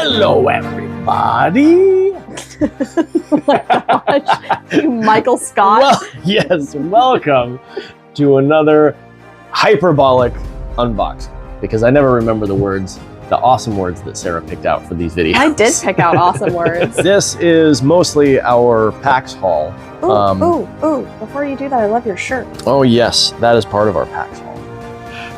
Hello, everybody. Oh my gosh, you Michael Scott. Well, yes, welcome to another hyperbolic unboxing. Because I never remember the words, the awesome words that Sarah picked out for these videos. I did pick out awesome words. This is mostly our PAX haul. Ooh, before you do that, I love your shirt. Oh yes, that is part of our PAX haul.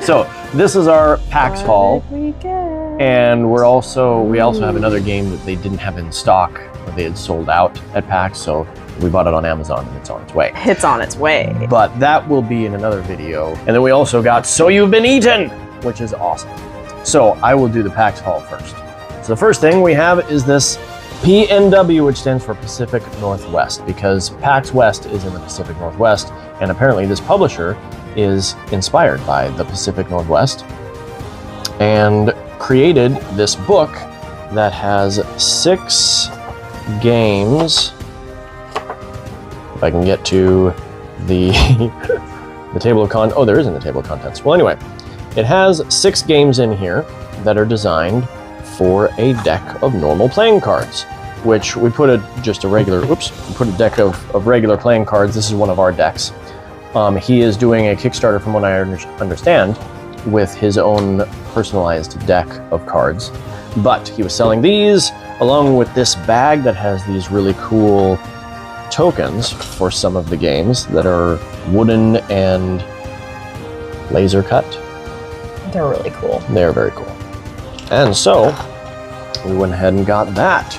So this is our PAX haul. What did we get? And we also have another game that they didn't have in stock, or they had sold out at PAX, so we bought it on Amazon and it's on its way. It's on its way. But that will be in another video. And then we also got So You've Been Eaten, which is awesome. So I will do the PAX haul first. So the first thing we have is this PNW, which stands for Pacific Northwest, because PAX West is in the Pacific Northwest, and apparently this publisher is inspired by the Pacific Northwest and created this book that has 6 games. If I can get to the the table of contents. Oh, there isn't a table of contents. Well, anyway, it has 6 games in here that are designed for a deck of normal playing cards, which we put we put a deck of regular playing cards. This is one of our decks. He is doing a Kickstarter, from what I understand, with his own personalized deck of cards. But he was selling these along with this bag that has these really cool tokens for some of the games that are wooden and laser cut. They're really cool. They're very cool. And so we went ahead and got that,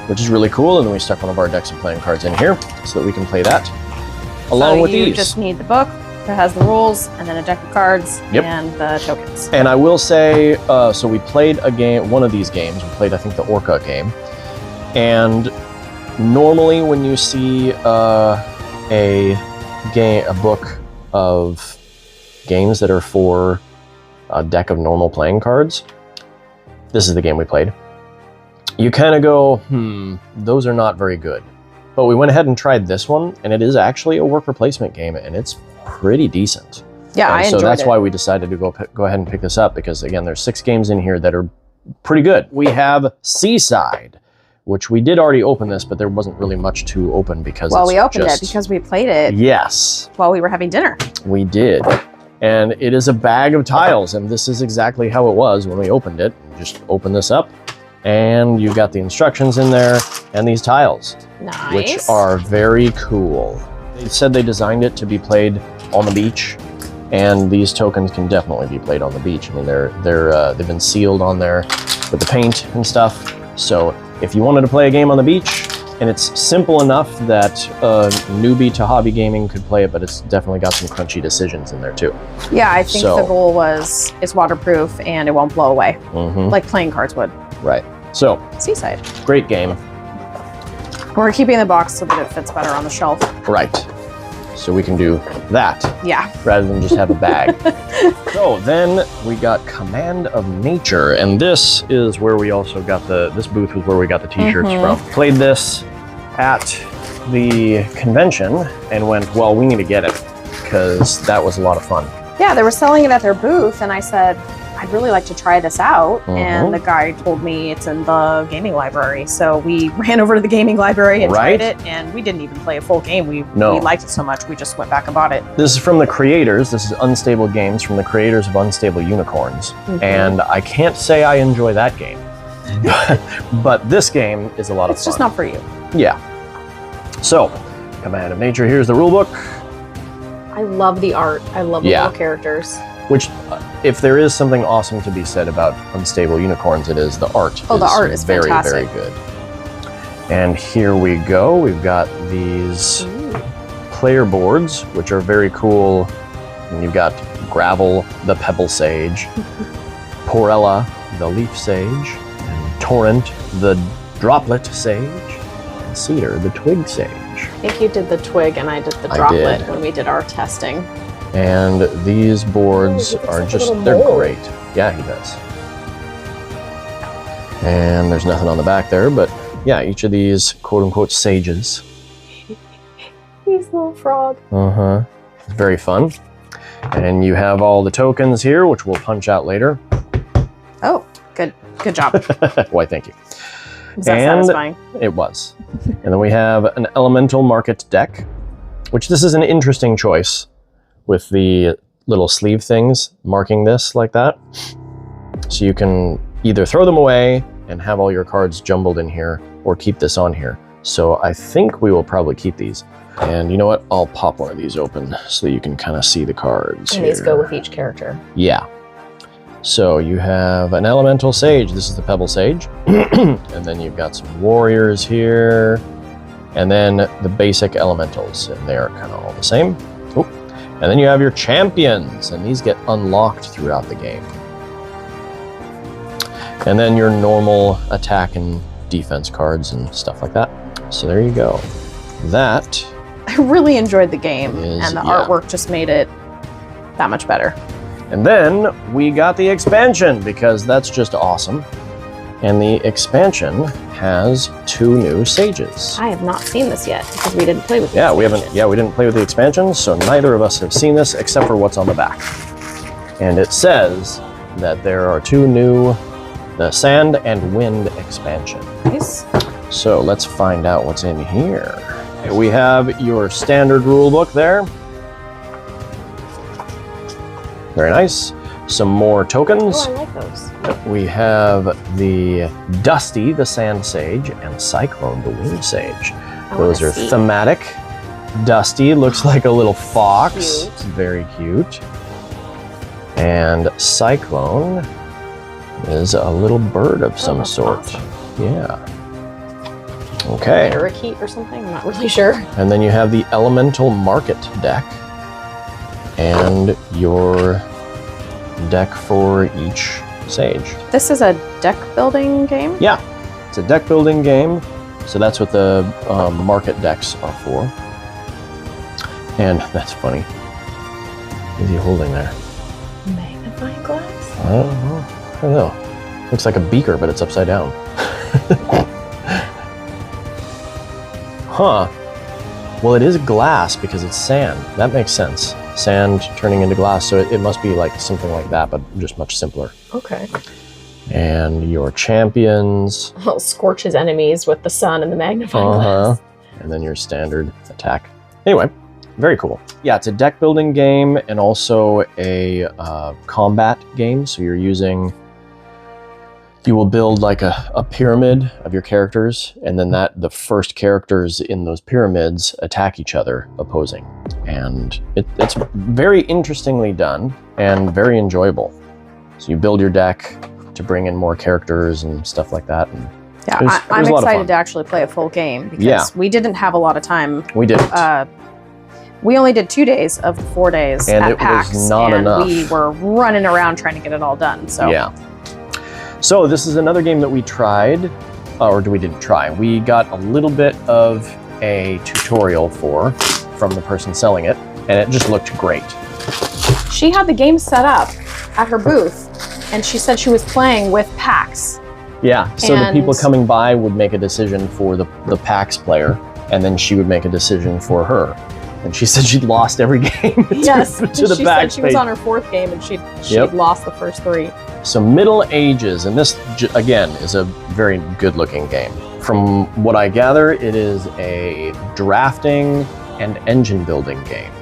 which is really cool. And then we stuck one of our decks of playing cards in here so that we can play that along with these. You just need the book that has the rules, and then a deck of cards, Yep. and the tokens. And I will say, so we played one of these games. We played, I think, the Orca game. And normally when you see a book of games that are for a deck of normal playing cards, this is the game we played. You kind of go, those are not very good. But we went ahead and tried this one, and it is actually a worker placement game, and it's pretty decent. Yeah, I enjoyed it. So that's why we decided to go ahead and pick this up, because again, there's 6 games in here that are pretty good. We have Seaside, which we did already open this, but there wasn't really much to open because we opened it because we played it. Yes. While we were having dinner. We did. And it is a bag of tiles, and this is exactly how it was when we opened it. Just open this up, and you've got the instructions in there and these tiles. Nice. Which are very cool. They said they designed it to be played on the beach, and these tokens can definitely be played on the beach. I mean, they've been sealed on there with the paint and stuff. So if you wanted to play a game on the beach, and it's simple enough that a newbie to hobby gaming could play it, but it's definitely got some crunchy decisions in there too. Yeah, I think the goal was it's waterproof and it won't blow away, like playing cards would. Right. So Seaside. Great game. We're keeping the box so that it fits better on the shelf. Right. So we can do that. Yeah. Rather than just have a bag. So then we got Command of Nature, and this is where we also got this booth was where we got the t-shirts from. Played this at the convention and went, well, we need to get it, because that was a lot of fun. Yeah, they were selling it at their booth, and I said, I'd really like to try this out. And the guy told me it's in the gaming library. So we ran over to the gaming library and tried it, and we didn't even play a full game. We liked it so much, we just went back and bought it. This is from the creators. This is Unstable Games, from the creators of Unstable Unicorns. And I can't say I enjoy that game. But this game is a lot of fun. It's just not for you. Yeah. So, Command of Nature, here's the rule book. I love the art. I love the little characters. Which, if there is something awesome to be said about Unstable Unicorns, it is the art. Oh, the art is very, fantastic. very good. And here we go. We've got these player boards, which are very cool. And you've got Gravel, the Pebble Sage, Porella, the Leaf Sage, and Torrent, the Droplet Sage, and Cedar, the Twig Sage. I think you did the twig and I did the droplet when we did our testing. And these boards are just, they're great. Yeah, he does. And there's nothing on the back there, but yeah, each of these quote-unquote sages. He's a little frog. It's very fun. And you have all the tokens here, which we'll punch out later. Oh. Good job. Why, thank you. Was that satisfying? It was. And then we have an elemental market deck, which this is an interesting choice with the little sleeve things marking this like that. So you can either throw them away and have all your cards jumbled in here, or keep this on here. So I think we will probably keep these. And you know what? I'll pop one of these open so that you can kind of see the cards. And these go with each character. Yeah. So you have an elemental sage. This is the pebble sage. And then you've got some warriors here. And then the basic elementals. And they are kind of all the same. Oh. And then you have your champions. And these get unlocked throughout the game. And then your normal attack and defense cards and stuff like that. So there you go. That I really enjoyed the game, and the artwork just made it that much better. And then we got the expansion, because that's just awesome. And the expansion has 2 new sages. I have not seen this yet because we didn't play with the expansion. We didn't play with the expansion, so neither of us have seen this except for what's on the back. And it says that there are 2 new the Sand and Wind expansion. Nice. So let's find out what's in here. We have your standard rule book there. Very nice. Some more tokens. Oh, I like those. We have the Dusty, the Sand Sage, and Cyclone, the Wind Sage. Those are thematic. Dusty looks like a little fox. Cute. Very cute. And Cyclone is a little bird of some sort. Awesome. Yeah. Okay. Parakeet or something? I'm not really sure. And then you have the Elemental Market deck. And your deck for each sage. This is a deck building game? Yeah. It's a deck building game. So that's what the market decks are for. And that's funny. What is he holding there? Magnifying glass? I don't know. Looks like a beaker, but it's upside down. Huh. Well, it is glass because it's sand. That makes sense. Sand turning into glass, so it must be like something like that, but just much simpler. Okay. And your champions. Well, scorch his enemies with the sun and the magnifying glass. And then your standard attack. Anyway, very cool. Yeah, it's a deck building game and also a combat game. So you will build like a pyramid of your characters, and then the first characters in those pyramids attack each other opposing. And it's very interestingly done and very enjoyable. So you build your deck to bring in more characters and stuff like that. And yeah, I'm excited to actually play a full game because we didn't have a lot of time. We didn't. We only did 2 days of the 4 days and at PAX, was not enough. We were running around trying to get it all done. So yeah. So this is another game that we tried, or we didn't try. We got a little bit of a tutorial from the person selling it, and it just looked great. She had the game set up at her booth, and she said she was playing with PAX. Yeah, so the people coming by would make a decision for the PAX player, and then she would make a decision for her. And she said she'd lost every game yes, to the she PAX said she was on her 4th game, and she'd lost the first 3. So Middle Ages, and this, again, is a very good-looking game. From what I gather, it is a drafting and engine-building game.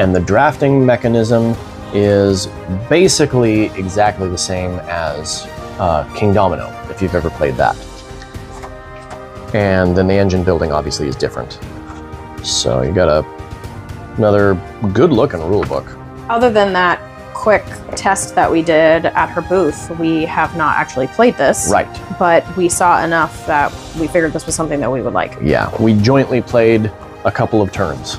And the drafting mechanism is basically exactly the same as King Domino, if you've ever played that. And then the engine building obviously is different. So you got another good-looking rule book. Other than that quick test that we did at her booth, we have not actually played this. Right. But we saw enough that we figured this was something that we would like. Yeah, we jointly played a couple of turns.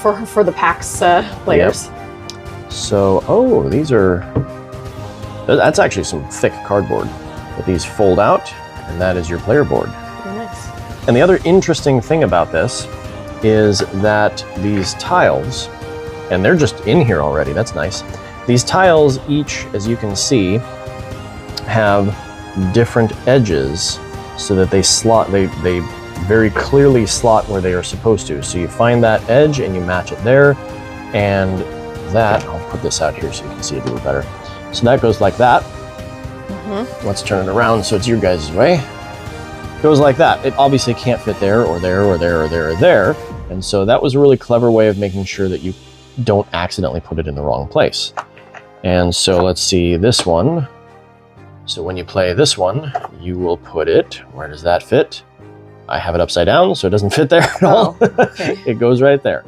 For the PAX players. Yep. So, that's actually some thick cardboard. But these fold out, and that is your player board. Very nice. And the other interesting thing about this is that these tiles, and they're just in here already, that's nice. These tiles each, as you can see, have different edges so that they very clearly slot where they are supposed to. So you find that edge and you match it there, and that, I'll put this out here so you can see it a little better. So that goes like that, Let's turn it around so it's your guys' way. Goes like that. It obviously can't fit there or there or there or there or there. And so that was a really clever way of making sure that you don't accidentally put it in the wrong place. And so let's see this one. So when you play this one, you will put it, where does that fit? I have it upside down, so it doesn't fit there at all. Okay. It goes right there.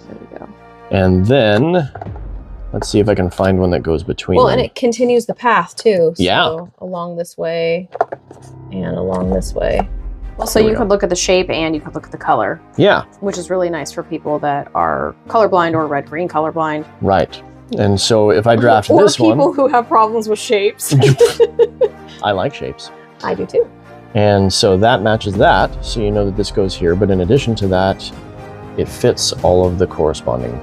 There we go. And then, let's see if I can find one that goes between them. And it continues the path too. So yeah. along this way and along this way. Well, so you could look at the shape and you could look at the color. Yeah. Which is really nice for people that are colorblind or red-green colorblind. Right. And so if I draft this one... Or people who have problems with shapes. I like shapes. I do too. And so that matches that, so you know that this goes here. But in addition to that, it fits all of the corresponding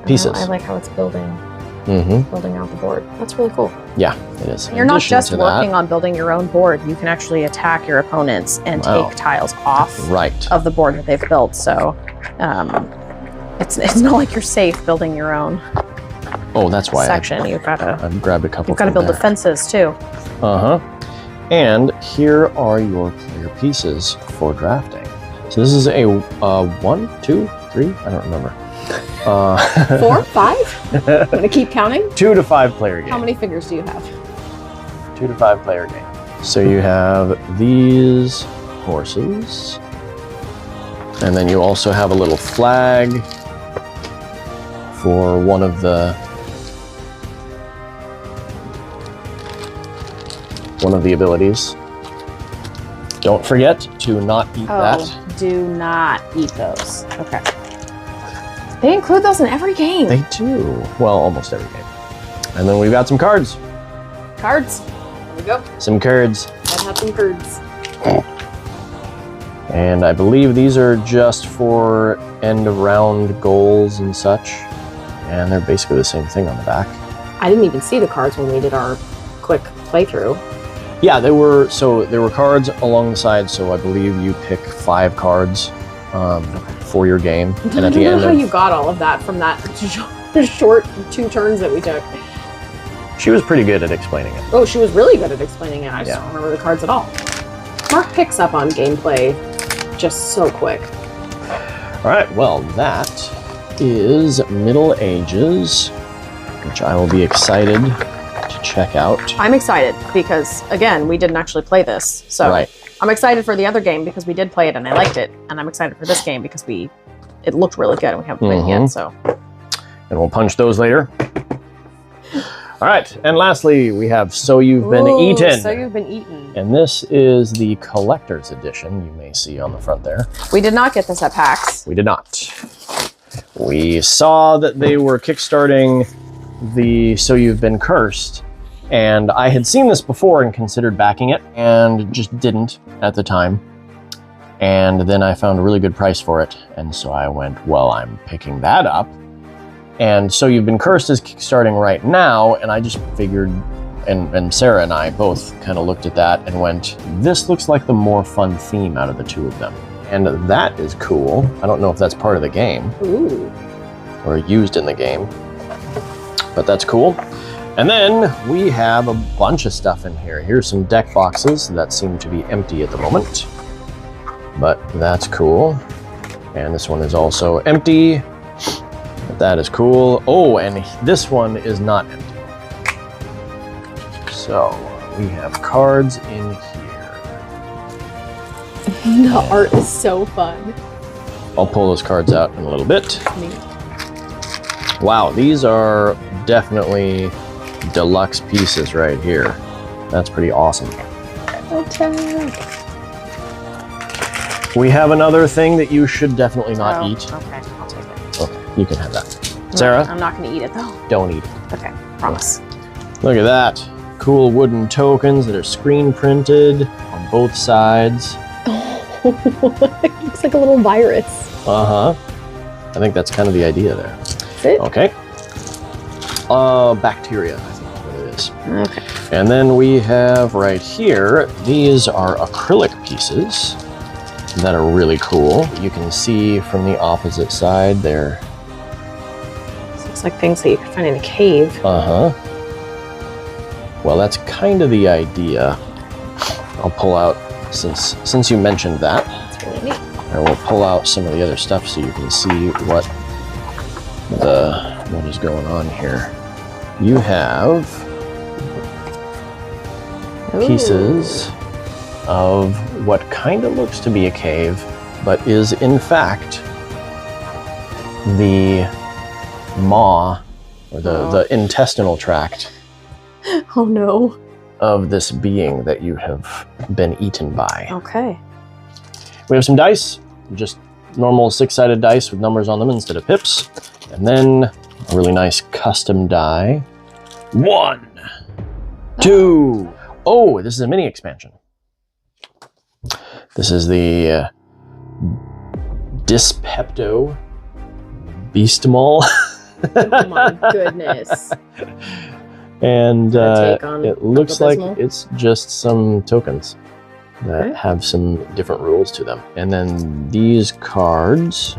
pieces. I like how it's building out the board. That's really cool. Yeah, it is. You're not just working on building your own board. You can actually attack your opponents and take tiles off of the board that they've built. So it's not like you're safe building your own. Oh, that's why section. You've got to. I've grabbed a couple. You've got to build defenses too. And here are your player pieces for drafting. So this is a 1, 2, 3. I don't remember. 4, 5. I'm gonna keep counting. 2 to 5 player game. How many figures do you have? 2 to 5 player game. So you have these horses, and then you also have a little flag for one of the abilities. Don't forget to not eat that. Do not eat those. Okay. They include those in every game. They do. Well, almost every game. And then we've got some cards. Cards. There we go. Some cards. I have some cards. And I believe these are just for end of round goals and such. And they're basically the same thing on the back. I didn't even see the cards when we did our quick playthrough. Yeah, there were cards along the side, so I believe you pick 5 cards for your game. And at the end, I don't know how you got all of that from that short 2 turns that we took. She was pretty good at explaining it. Oh, she was really good at explaining it. I just don't remember the cards at all. Mark picks up on gameplay just so quick. All right, well, that is Middle Ages, which I will be excited to check out. I'm excited because, again, we didn't actually play this. So I'm excited for the other game because we did play it and I liked it. And I'm excited for this game because it looked really good and we haven't played it yet. So. And we'll punch those later. All right, and lastly, we have So You've Been Eaten. So You've Been Eaten. And this is the collector's edition you may see on the front there. We did not get this at PAX. We did not. We saw that they were kickstarting the So You've Been Cursed, and I had seen this before and considered backing it, and just didn't at the time. And then I found a really good price for it, and so I went, well, I'm picking that up. And So You've Been Cursed is kickstarting right now, and I just figured, and Sarah and I both kind of looked at that and went, this looks like the more fun theme out of the two of them. And that is cool. I don't know if that's part of the game. Ooh. Or used in the game. But that's cool. And then we have a bunch of stuff in here. Here's some deck boxes that seem to be empty at the moment. But that's cool. And this one is also empty. But that is cool. Oh, and this one is not empty. So we have cards in here. The art is so fun. I'll pull those cards out in a little bit. Neat. Wow, these are definitely deluxe pieces right here. That's pretty awesome. Attack. We have another thing that you should definitely not eat. Okay, I'll take it. Okay, you can have that. Sarah? I'm not going to eat it though. Don't eat it. Okay, promise. Look at that. Cool wooden tokens that are screen printed on both sides. It looks like a little virus. Uh-huh. I think that's kind of the idea there. That's it? Okay. Bacteria, I think is what it is. Okay. And then we have right here, these are acrylic pieces that are really cool. You can see from the opposite side there. This looks like things that you could find in a cave. Uh-huh. Well, that's kind of the idea. I'll pull out, since you mentioned that, That's really neat. I will pull out some of the other stuff so you can see what is going on here. You have pieces of what kind of looks to be a cave, but is in fact the maw, or the intestinal tract. Oh no. Of this being that you have been eaten by. Okay. We have some dice, just normal 6-sided dice with numbers on them instead of pips. And then a really nice custom die. 1, 2. Oh, this is a mini expansion. This is the Dyspepto Beastmaul. Oh my goodness. And it looks like Abysmal? it's just some tokens that have some different rules to them. And then these cards,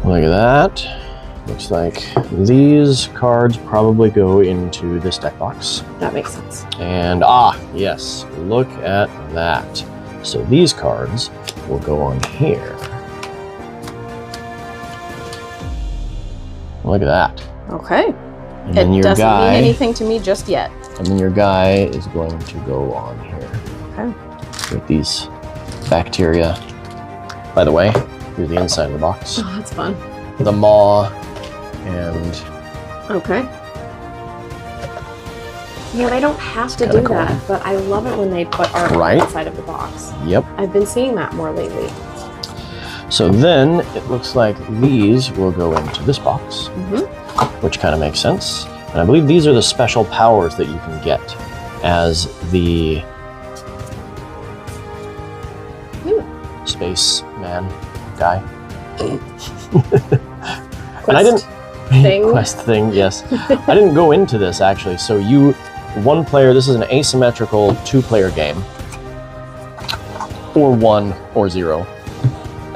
look at that. Looks like these cards probably go into this deck box. That makes sense. And yes, look at that. So these cards will go on here. Look at that. Okay. And then It your doesn't guy, mean anything to me just yet. And then your guy is going to go on here. Okay. With these bacteria. By the way, here's the inside of the box. Oh, that's fun. The maw and Okay. Yeah, they don't have to do that, but I love it when they put art on the inside of the box. Yep. I've been seeing that more lately. So then it looks like these will go into this box, which kind of makes sense. And I believe these are the special powers that you can get as the spaceman guy. And I didn't quest thing, yes. I didn't go into this actually. So one player, this is an asymmetrical 2-player game, or 1 or 0,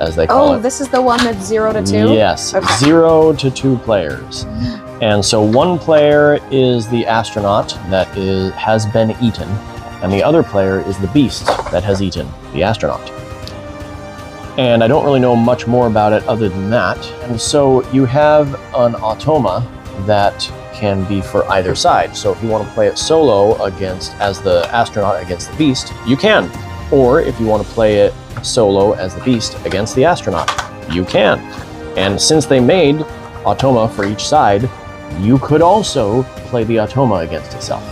as they call it. Oh, this is the one that's 0 to 2? Yes, okay. 0 to 2 players. And so one player is the astronaut that has been eaten, and the other player is the beast that has eaten the astronaut. And I don't really know much more about it other than that. And so you have an automa that can be for either side. So if you want to play it solo as the astronaut against the beast, you can. Or if you want to play it solo as the beast against the astronaut, you can. And since they made automa for each side, you could also play the automa against itself.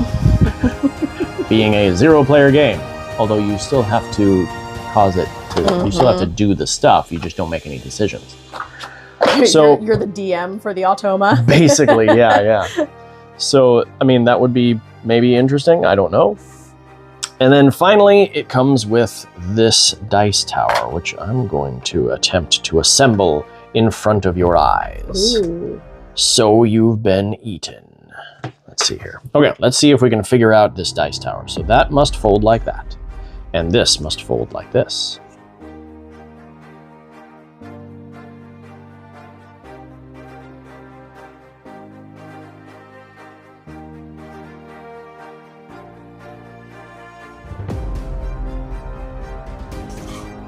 Being a 0-player game, although you still have to cause it to, you still have to do the stuff, you just don't make any decisions. So you're the DM for the automa. Basically, yeah. So, I mean, that would be maybe interesting, I don't know. And then finally, it comes with this dice tower, which I'm going to attempt to assemble in front of your eyes. Ooh. So you've been eaten. Let's see here. Okay, let's see if we can figure out this dice tower. So that must fold like that. And this must fold like this.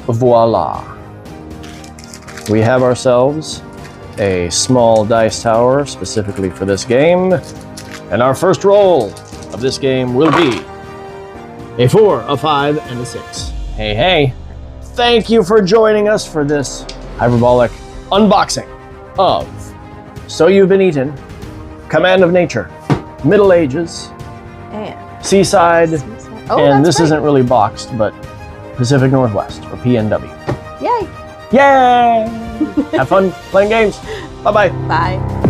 Voila. We have ourselves a small dice tower specifically for this game. And our first roll of this game will be a 4, a 5, and a 6. Hey, hey. Thank you for joining us for this hyperbolic unboxing of So You've Been Eaten, Command of Nature, Middle Ages, And Seaside, oh, and this great. isn't really boxed, but Pacific Northwest, or PNW. Yay! Yay! Have fun playing games. Bye-bye. Bye.